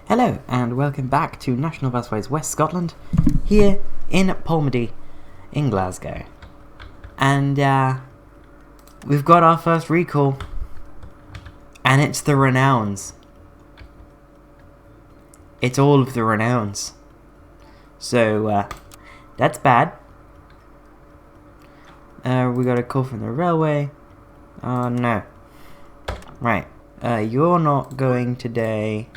Hello and welcome back to National Busways West Scotland, here in Polmady in Glasgow. And we've got our first recall, and it's the renowns. It's all of the renowns. So that's bad. We got a call from the railway. No. Right. You're not going today.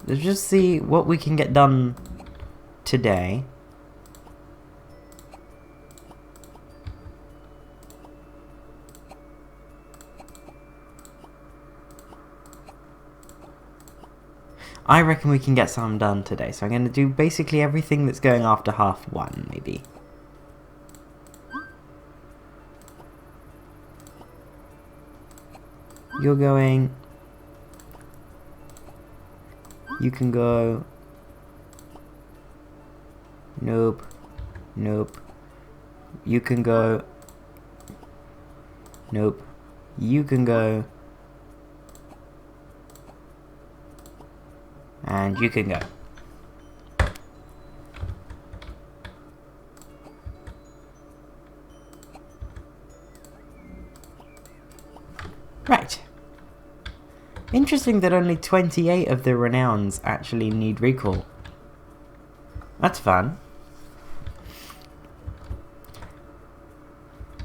Let's just see what we can get done today. I reckon we can get some done today, so I'm going to do basically everything that's going after 1:30, maybe. You're going... You can go... Nope. Nope. You can go... Nope. You can go... And you can go. Right. Interesting that only 28 of the renowns actually need recall. That's fun.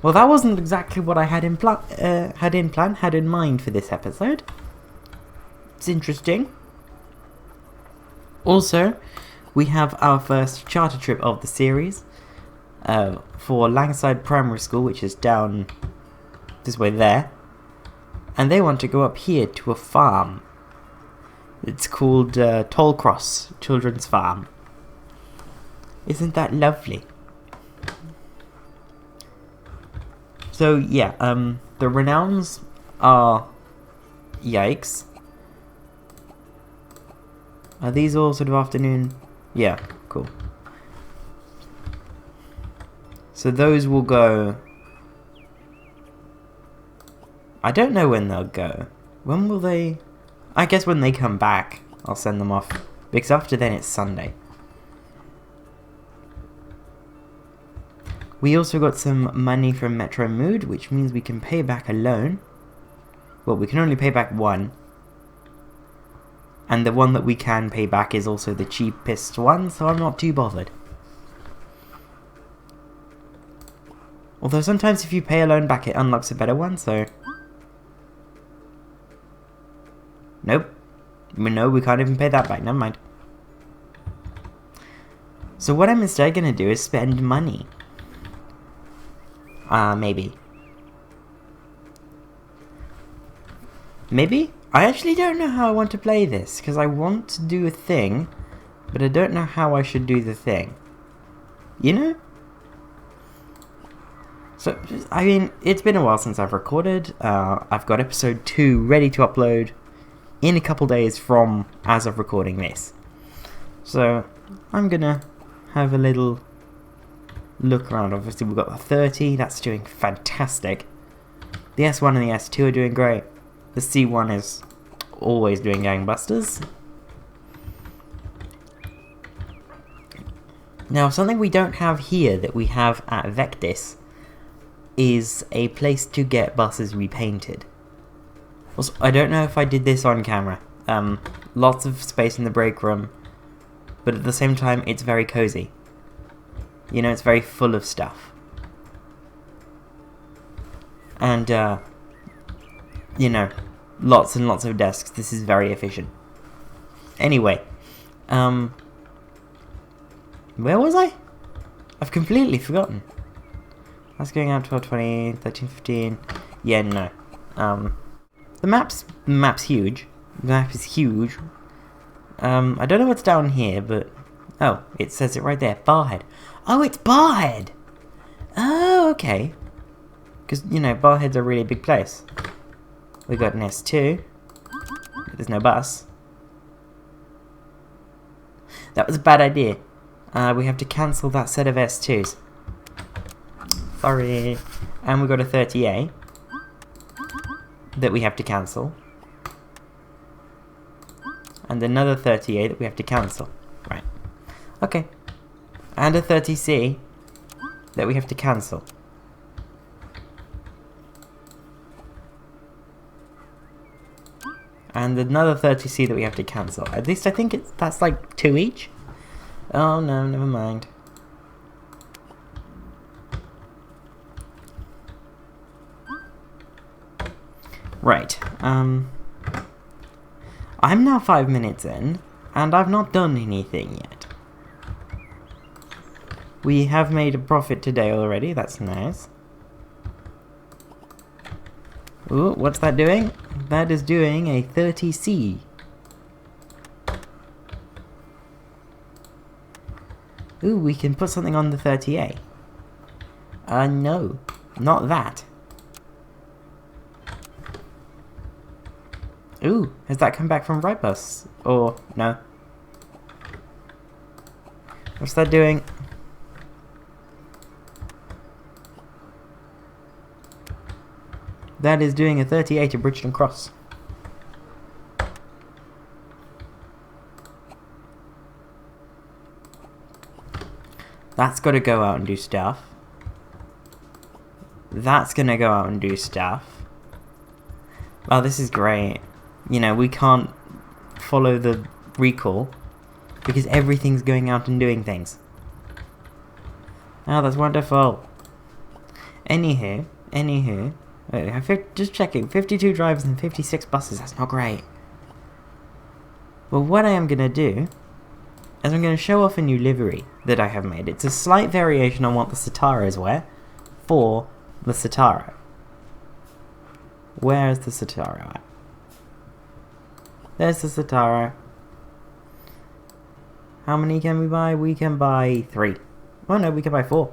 Well, that wasn't exactly what I had in mind for this episode. It's interesting. Also, we have our first charter trip of the series for Langside Primary School, which is down this way there. And they want to go up here to a farm. It's called Tollcross Children's Farm. Isn't that lovely? So yeah, the renowns are... Yikes. Are these all sort of afternoon? Yeah, cool. So those will go... I don't know when they'll go. When will they... I guess when they come back, I'll send them off. Because after then it's Sunday. We also got some money from Metro Mood, which means we can pay back a loan. Well, we can only pay back one. And the one that we can pay back is also the cheapest one, so I'm not too bothered. Although sometimes if you pay a loan back, it unlocks a better one, so... Nope. No, we can't even pay that back, never mind. So what I'm instead going to do is spend money. Maybe. Maybe? I actually don't know how I want to play this, because I want to do a thing, but I don't know how I should do the thing. You know? So, I mean, it's been a while since I've recorded. I've got episode 2 ready to upload in a couple days from as of recording this. So, I'm gonna have a little look around. Obviously, we've got the 30, that's doing fantastic. The S1 and the S2 are doing great. The C1 is always doing gangbusters. Now, something we don't have here that we have at Vectis is a place to get buses repainted. Also, I don't know if I did this on camera. Lots of space in the break room, but at the same time, it's very cozy. You know, it's very full of stuff. And, you know, lots and lots of desks. This is very efficient. Anyway, where was I? I've completely forgotten. That's going out 12:20, 13:15. Yeah, no. The map's huge. The map is huge. I don't know what's down here, but oh, it says it right there. Barhead. Oh, it's Barhead. Oh, okay. Because you know, Barhead's a really big place. We got an S2. There's no bus. That was a bad idea. We have to cancel that set of S2s. Sorry. And we got a 30A. that we have to cancel. And another 30A that we have to cancel. Right. Okay. And a 30C that we have to cancel. And another 30C that we have to cancel. At least I think that's like 2 each. Oh no, never mind. Right, I'm now 5 minutes in, and I've not done anything yet. We have made a profit today already, that's nice. Ooh, what's that doing? That is doing a 30C. Ooh, we can put something on the 30A. No, not that. Ooh, has that come back from right bus? Or, no? What's that doing? That is doing a 38 to Bridgeton Cross. That's got to go out and do stuff. That's going to go out and do stuff. Oh, this is great. You know, we can't follow the recall because everything's going out and doing things. Oh, that's wonderful. Anywho, just checking, 52 drivers and 56 buses, that's not great. Well, what I am going to do is I'm going to show off a new livery that I have made. It's a slight variation on what the Sataras wear for the Satara. Where is the Satara at? There's the Satara. How many can we buy? We can buy 3. Oh no, we can buy 4.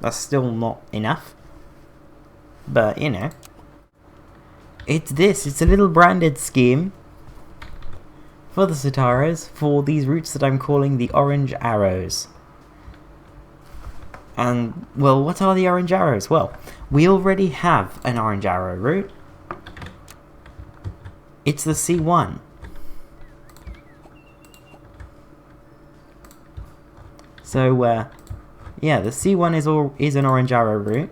That's still not enough. But, you know. It's a little branded scheme for the Sataras for these routes that I'm calling the Orange Arrows. And, well, what are the Orange Arrows? Well, we already have an Orange Arrow route. It's the C1. So, yeah, the C1 is an Orange Arrow route.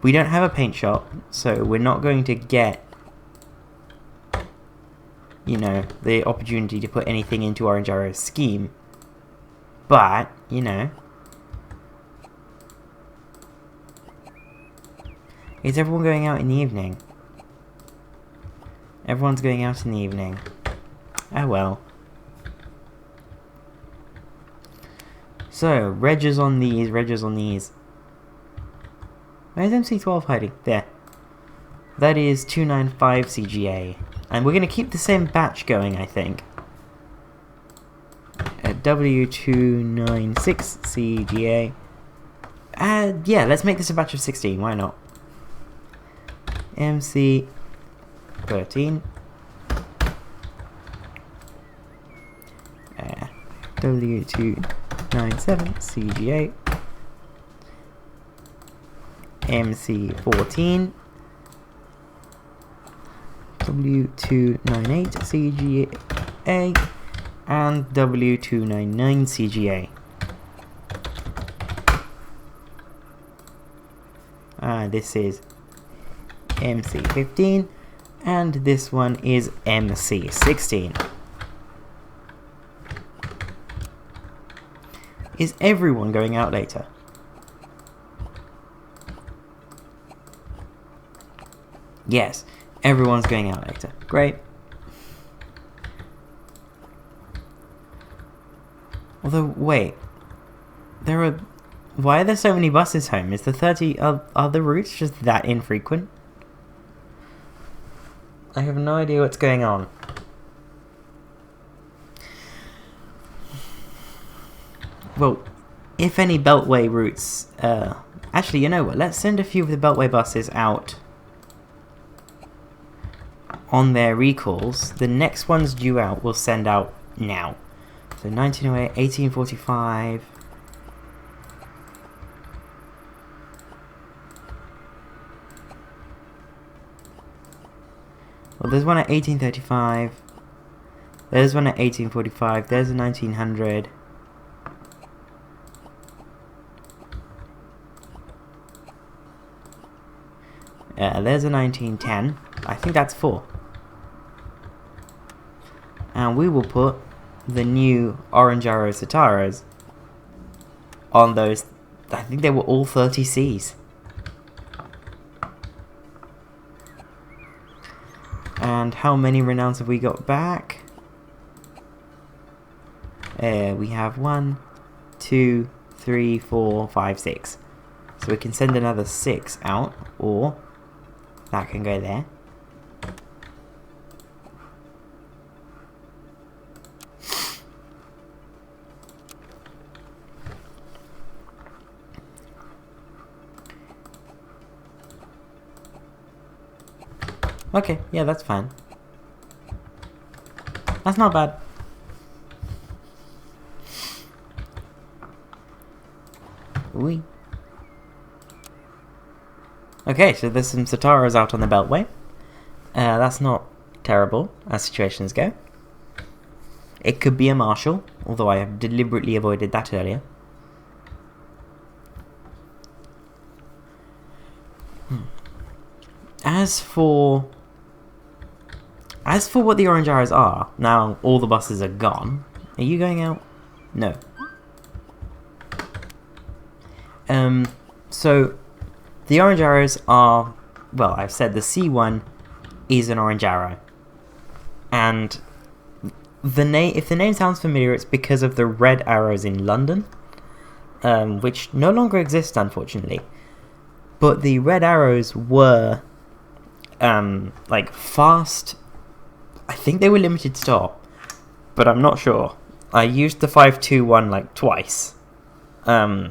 We don't have a paint shop, so we're not going to get, you know, the opportunity to put anything into Orange Arrow's scheme. But, you know, is everyone going out in the evening? Everyone's going out in the evening. Oh well. So, regs on these. Where's MC12 hiding? There. That is 295 CGA. And we're going to keep the same batch going, I think. At W296 CGA. Yeah, let's make this a batch of 16, why not? MC13. W297 CGA. MC14. W298 CGA. And W299 CGA. This is MC15. And this one is MC16. Is everyone going out later? Yes, everyone's going out later. Great. Although, wait. Why are there so many buses home? Is the 30... Are the routes just that infrequent? I have no idea what's going on. Well, if any Beltway routes... actually, you know what? Let's send a few of the Beltway buses out on their recalls. The next ones due out we'll send out now. So 1908, 1845... Well, there's one at 1835. There's one at 1845. There's a 1900. There's a 1910. I think that's 4. And we will put the new Orange Arrow Sitaras on those. I think they were all 30Cs. And how many renowns have we got back? We have 1, 2, 3, 4, 5, 6. So we can send another 6 out, or that can go there. Okay, yeah, that's fine. That's not bad. Oui. Okay, so there's some Sitaras out on the Beltway. That's not terrible, as situations go. It could be a Marshal, although I have deliberately avoided that earlier. As for what the Orange Arrows are, now all the buses are gone. Are you going out? No. So the Orange Arrows are, well, I've said the C1 is an Orange Arrow. And the name, if the name sounds familiar, it's because of the red arrows in London, which no longer exist, unfortunately. But the red arrows were like fast. I think they were limited stop, but I'm not sure. I used the 521 like twice. I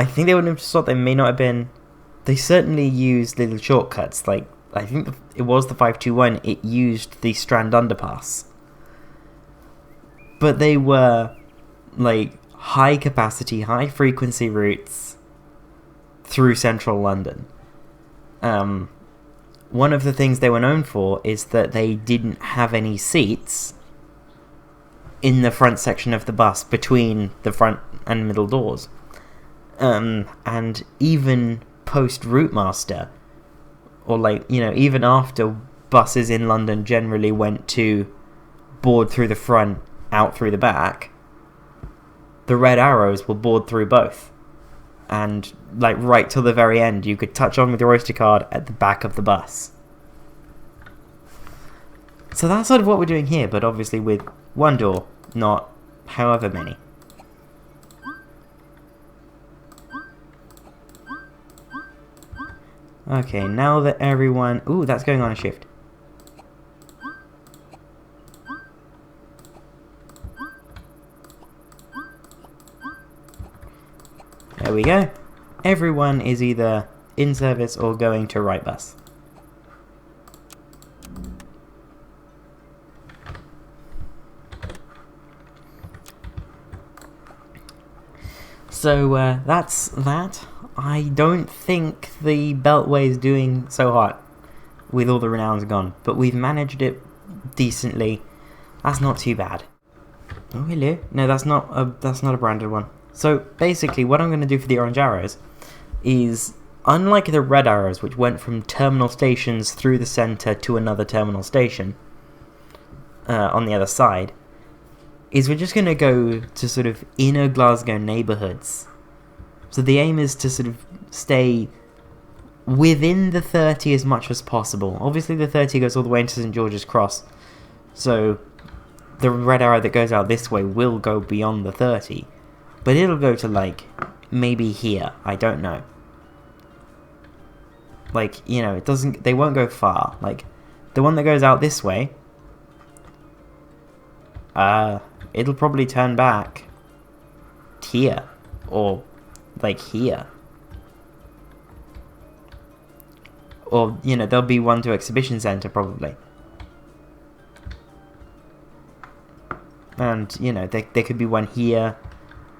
think they were limited stop. They may not have been. They certainly used little shortcuts. Like I think it was the 521. It used the Strand underpass, but they were like high capacity, high frequency routes through central London. One of the things they were known for is that they didn't have any seats in the front section of the bus between the front and middle doors. And even post Route Master, or like, you know, even after buses in London generally went to board through the front, out through the back, the red arrows were board through both. And like right till the very end, you could touch on with your Oyster card at the back of the bus. So that's sort of what we're doing here, but obviously with one door, not however many. Okay, now that everyone... Ooh, that's going on a shift. There we go. Everyone is either in service or going to right bus. So that's that. I don't think the Beltway is doing so hot with all the renowns gone, but we've managed it decently. That's not too bad. Oh, hello. No, that's not a branded one. So basically what I'm going to do for the Orange Arrows is, unlike the Red Arrows, which went from terminal stations through the centre to another terminal station on the other side, is we're just going to go to sort of inner Glasgow neighbourhoods. So the aim is to sort of stay within the 30 as much as possible. Obviously the 30 goes all the way into St George's Cross, so the red arrow that goes out this way will go beyond the 30. But it'll go to, like, maybe here. I don't know. Like, you know, they won't go far. Like, the one that goes out this way, it'll probably turn back here. Or, like, here. Or, you know, there'll be one to Exhibition Centre, probably. And, you know, there could be one here.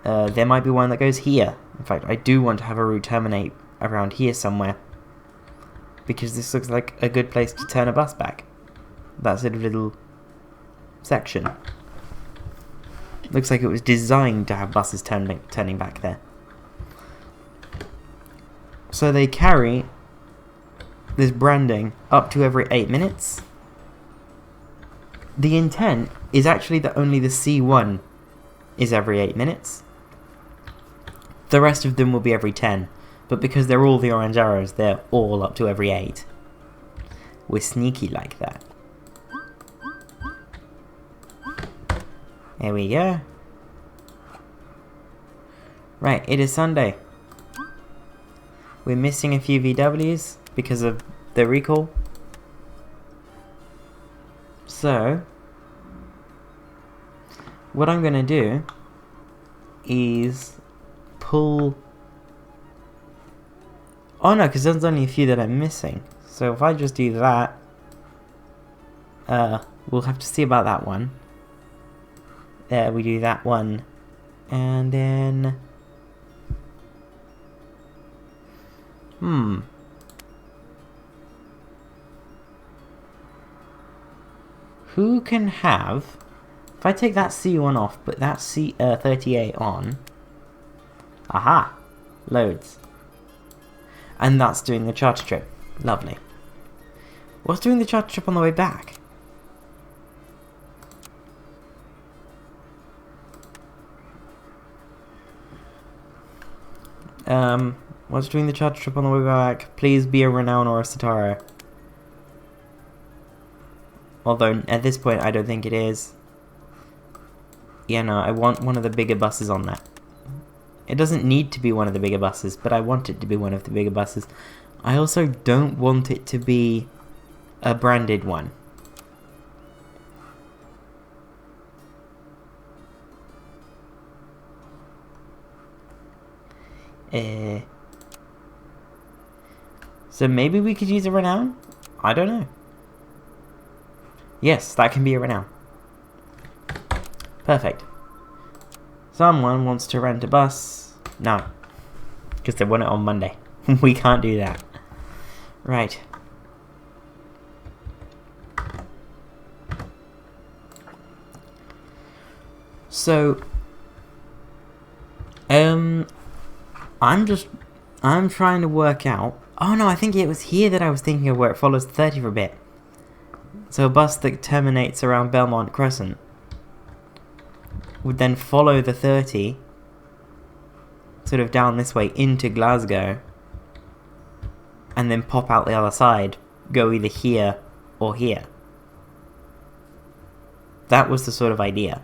There might be one that goes here. In fact, I do want to have a route terminate around here somewhere. because this looks like a good place to turn a bus back. That sort of little section. Looks like it was designed to have buses turning back there. So they carry this branding up to every 8 minutes. The intent is actually that only the C1 is every 8 minutes. The rest of them will be every 10, but because they're all the orange arrows, they're all up to every 8. We're sneaky like that. There we go. Right, it is Sunday. We're missing a few VWs because of the recall. So, what I'm going to do is pull... Oh no, because there's only a few that I'm missing. So if I just do that, we'll have to see about that one. There, we do that one. And then... Who can have... If I take that C1 off, but that C38 on... Aha! Loads. And that's doing the charter trip. Lovely. What's doing the charter trip on the way back? What's doing the charter trip on the way back? Please be a Renown or a Satara. Although, at this point, I don't think it is. Yeah, no, I want one of the bigger buses on that. It doesn't need to be one of the bigger buses, but I want it to be one of the bigger buses. I also don't want it to be a branded one. So maybe we could use a Renown? I don't know. Yes, that can be a Renown. Perfect. Someone wants to rent a bus. No. Because they want it on Monday. We can't do that. Right. So, I'm trying to work out... Oh no, I think it was here that I was thinking of where it follows 30 for a bit. So a bus that terminates around Belmont Crescent would then follow the 30 sort of down this way into Glasgow and then pop out the other side, go either here or here. That was the sort of idea.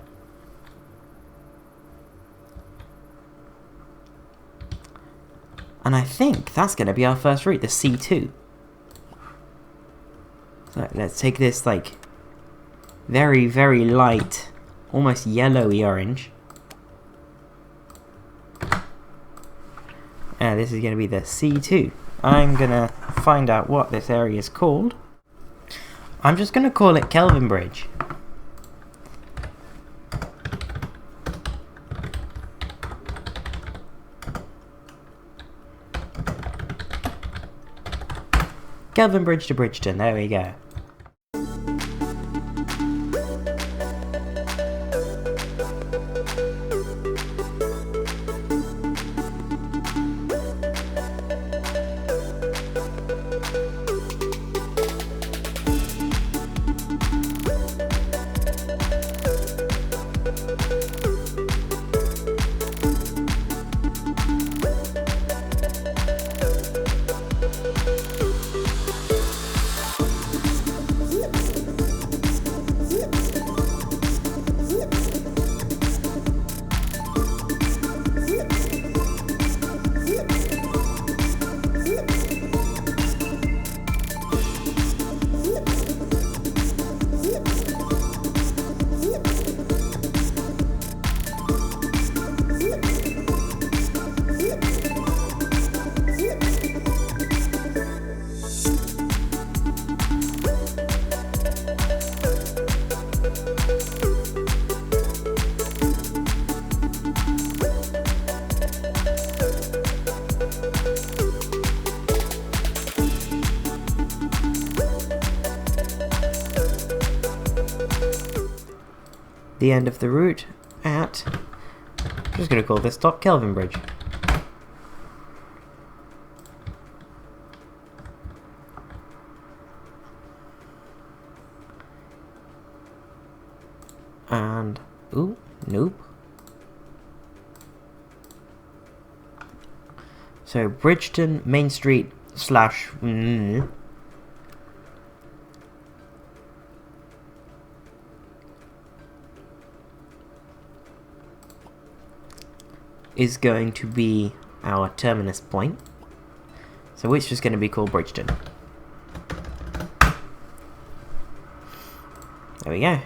And I think that's going to be our first route, the C2. So let's take this, like, very, very light, almost yellowy orange. And this is going to be the C2. I'm going to find out what this area is called. I'm just going to call it Kelvinbridge. Kelvinbridge to Bridgeton, there we go. the end of the route at, I'm just going to call this stop Kelvinbridge. And, ooh, nope. So, Bridgeton, Main Street, slash, is going to be our terminus point. So, it's just going to be called Bridgeton. There we go.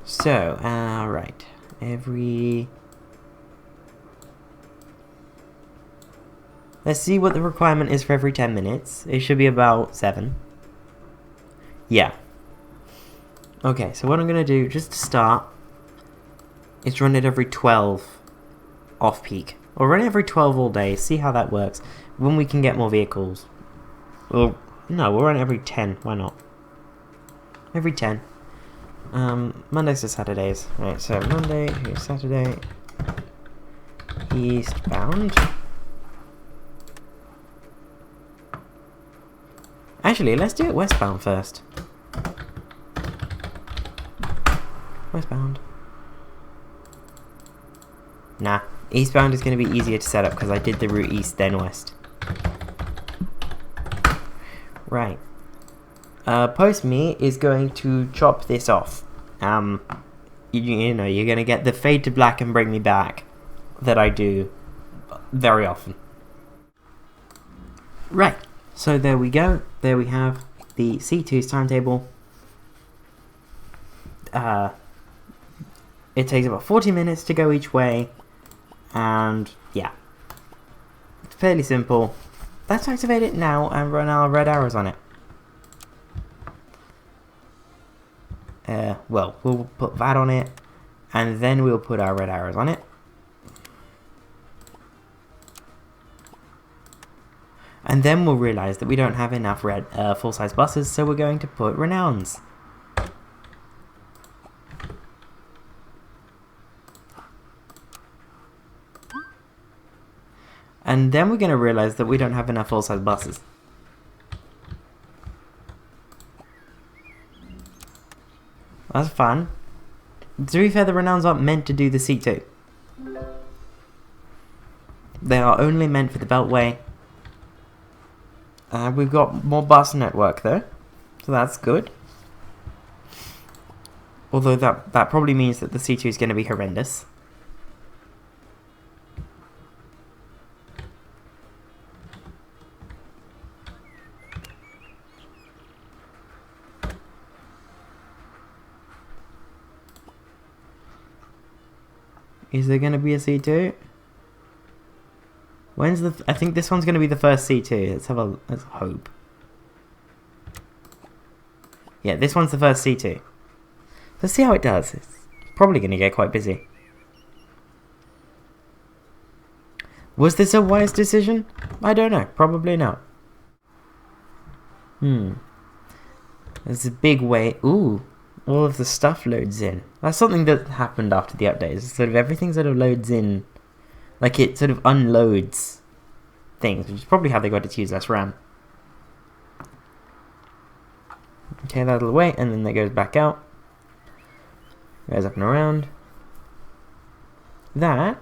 So, right, let's see what the requirement is for every 10 minutes. It should be about 7. Yeah. Okay, so what I'm going to do, just to start, is run it every 12 off-peak. Or run it every 12 all day, see how that works. When we can get more vehicles. Well, no, we'll run it every 10, why not? Every 10. Mondays to Saturdays. Right, so Monday to Saturday. Eastbound. Actually, let's do it westbound first. Westbound. Nah, eastbound is going to be easier to set up because I did the route east then west. Right. Post me is going to chop this off. You know, you're going to get the fade to black and bring me back that I do very often. Right, so there we go. There we have the C2's timetable. It takes about 40 minutes to go each way, and yeah, it's fairly simple. Let's activate it now and run our red arrows on it. Well, we'll put that on it, and then we'll put our red arrows on it. And then we'll realise that we don't have enough red full-size buses, so we're going to put renowns. And then we're going to realise that we don't have enough full-size buses. That's fun. To be fair, the renowns aren't meant to do the C2. They are only meant for the Beltway. We've got more bus network though, so that's good. Although that probably means that the C2 is going to be horrendous. Is there going to be a C2? When's the... I think this one's going to be the first C2. Let's hope. Yeah, this one's the first C2. Let's see how it does. It's probably going to get quite busy. Was this a wise decision? I don't know. Probably not. There's a big way... Ooh. All of the stuff loads in. That's something that happened after the updates. Sort of everything sort of loads in, like it sort of unloads things, which is probably how they got it to use less RAM. Okay, that'll away, and then that goes back out. Goes up and around. That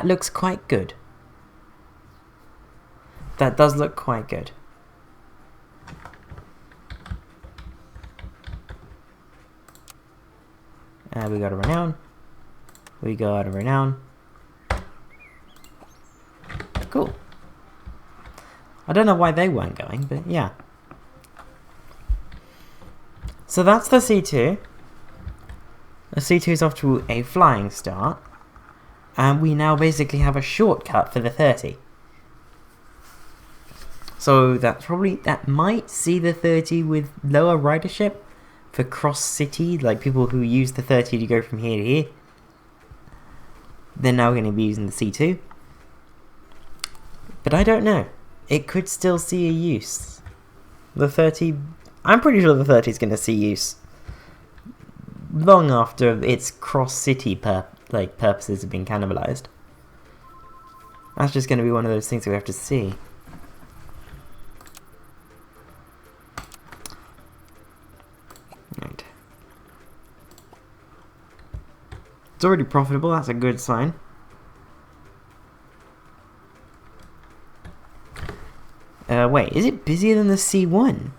looks quite good. That does look quite good. We got a renown. We got a renown. Cool. I don't know why they weren't going, but yeah. So that's the C2. The C2 is off to a flying start. And we now basically have a shortcut for the 30. So that might see the 30 with lower ridership for cross-city, like people who use the 30 to go from here to here. they're now going to be using the C2. But I don't know. It could still see a use. The 30... I'm pretty sure the 30 is going to see use long after its cross-city purposes have been cannibalized. That's just going to be one of those things that we have to see. Right. It's already profitable, that's a good sign. Wait, is it busier than the C1?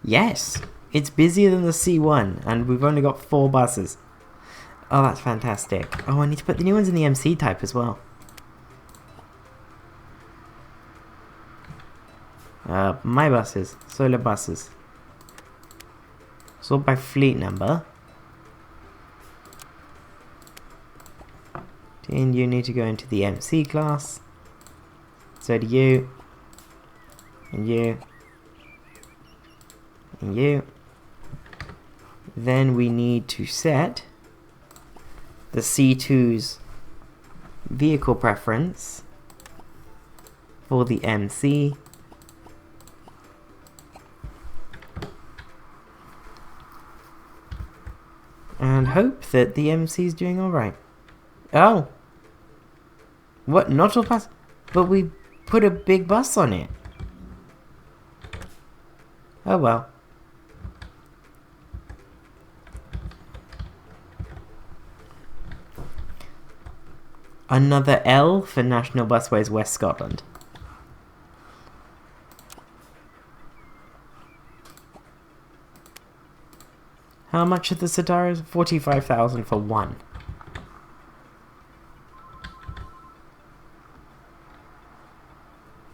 Yes, it's busier than the C1, and we've only got 4 buses. Oh, that's fantastic. Oh, I need to put the new ones in the MC type as well. My buses, solar buses. Sort by fleet number. And you need to go into the MC class. So do you. And you. And you. Then we need to set the C2's vehicle preference for the MC. And hope that the MC is doing alright. Oh! What? Not all bus? But we put a big bus on it. Oh well. Another L for National Busways West Scotland. How much are the Sadaras? 45,000 for one.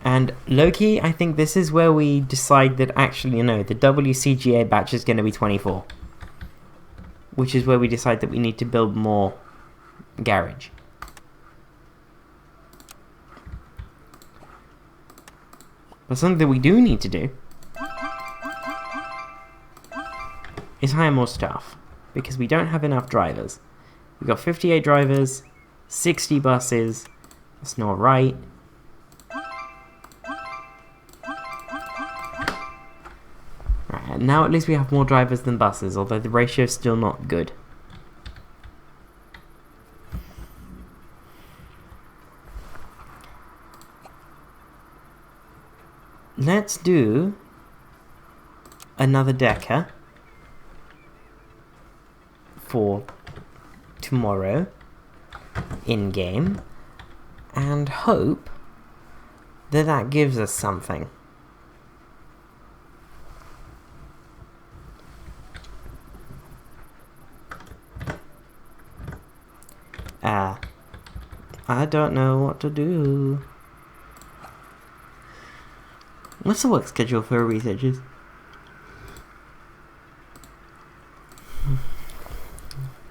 And Loki, I think this is where we decide that actually, no, the WCGA batch is going to be 24. Which is where we decide that we need to build more garage. But something that we do need to do is hire more staff, because we don't have enough drivers. We've got 58 drivers, 60 buses, that's not right. Right, now at least we have more drivers than buses, although the ratio is still not good. Let's do another decker for tomorrow in game and hope that that gives us something. I don't know what to do. What's the work schedule for researchers?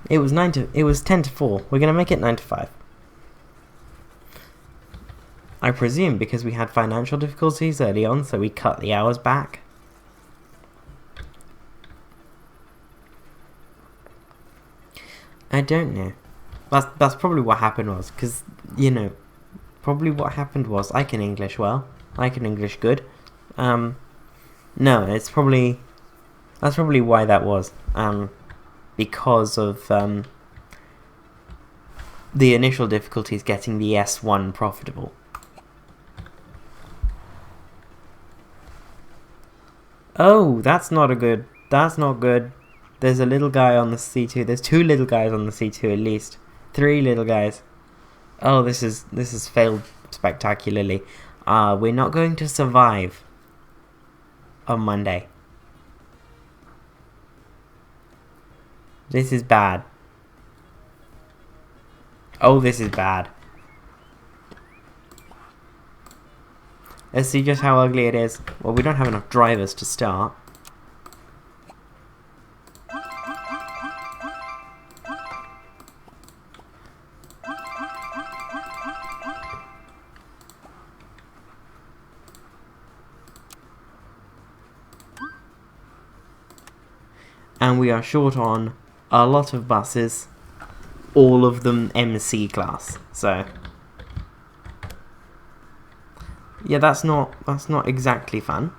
It was 10 to 4. We're gonna make it 9 to 5. I presume because we had financial difficulties early on, so we cut the hours back. I don't know. That's probably what happened was, because, you know, probably what happened was I can English well. I can English good. No, that's probably why that was. Because of the initial difficulties getting the S1 profitable. Oh, that's not good. There's a little guy on the C2. There's 2 little guys on the C2 at least. 3 little guys. Oh, this has failed spectacularly. We're not going to survive on Monday. This is bad. Oh, this is bad. Let's see just how ugly it is. Well, we don't have enough drivers to start. And we are short on a lot of buses, all of them MC class. So yeah, that's not exactly fun.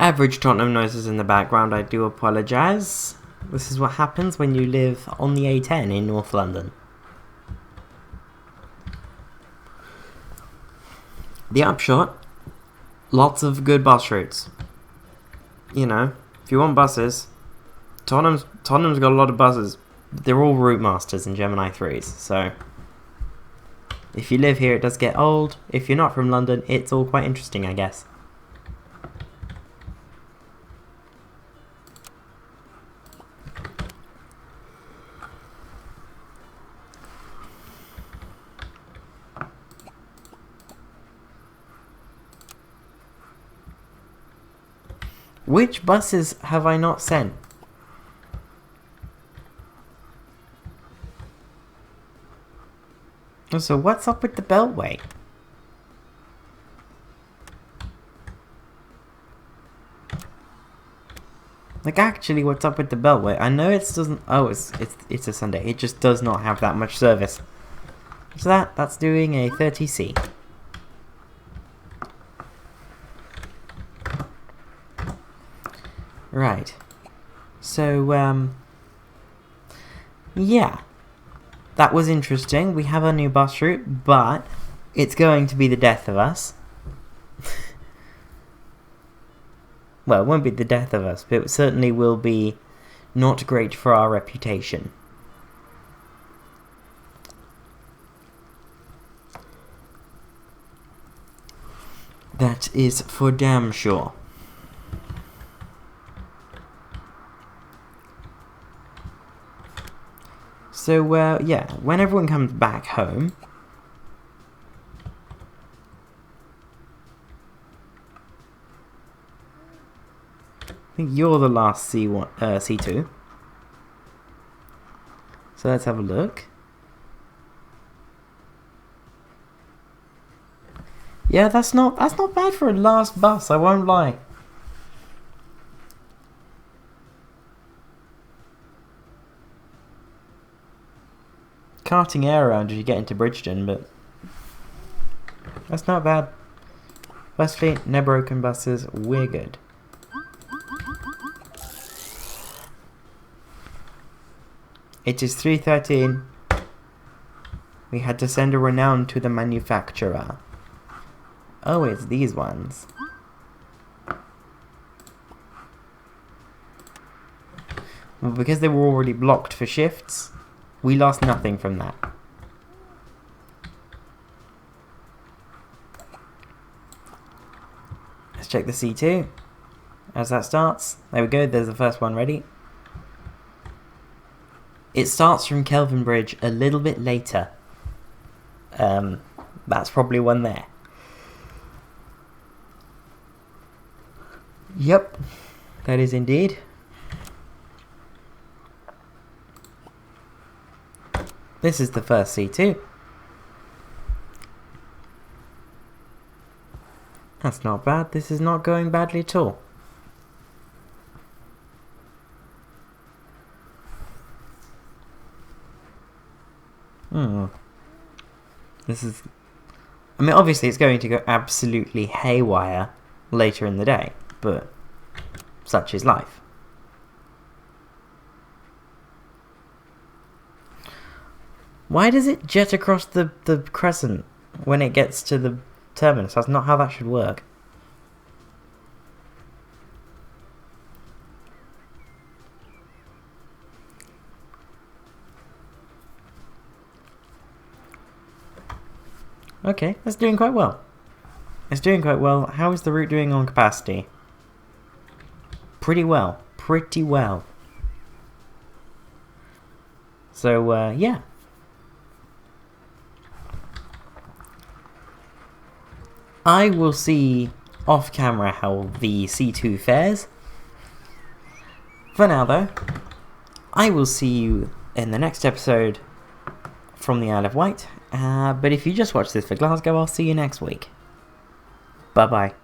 Average Tottenham noises in the background, I do apologise. This is what happens when you live on the A10 in North London. The upshot, lots of good bus routes. You know, if you want buses, Tottenham's got a lot of buses. They're all route masters and Gemini 3s, so if you live here it does get old. If you're not from London, it's all quite interesting, I guess. Which buses have I not sent? So what's up with the Beltway? Like, actually, what's up with the Beltway? I know it doesn't... Oh, it's a Sunday. It just does not have that much service. So that's doing a 30C. Right. So, yeah. That was interesting. We have a new bus route, but it's going to be the death of us. Well, it won't be the death of us, but it certainly will be not great for our reputation. That is for damn sure. So, yeah, when everyone comes back home, I think you're the last C2. So let's have a look. Yeah, that's not bad for a last bus, I won't lie. Carting air around as you get into Bridgeton, but that's not bad. Bus fleet, no broken buses, we're good. It is 3:13. We had to send a renown to the manufacturer. Oh, it's these ones. Well, because they were already blocked for shifts, we lost nothing from that. Let's check the C2. As that starts. There we go, there's the first one ready. It starts from Kelvinbridge a little bit later. That's probably one there. Yep, that is indeed. This is the first C2. That's not bad. This is not going badly at all. This is... I mean, obviously it's going to go absolutely haywire later in the day, but such is life. Why does it jet across the crescent when it gets to the terminus? That's not how that should work. Okay, that's doing quite well. It's doing quite well. How is the route doing on capacity? Pretty well. Pretty well. So, yeah. I will see off camera how the C2 fares. For now, though, I will see you in the next episode from the Isle of Wight. But if you just watched this for Glasgow, I'll see you next week. Bye bye.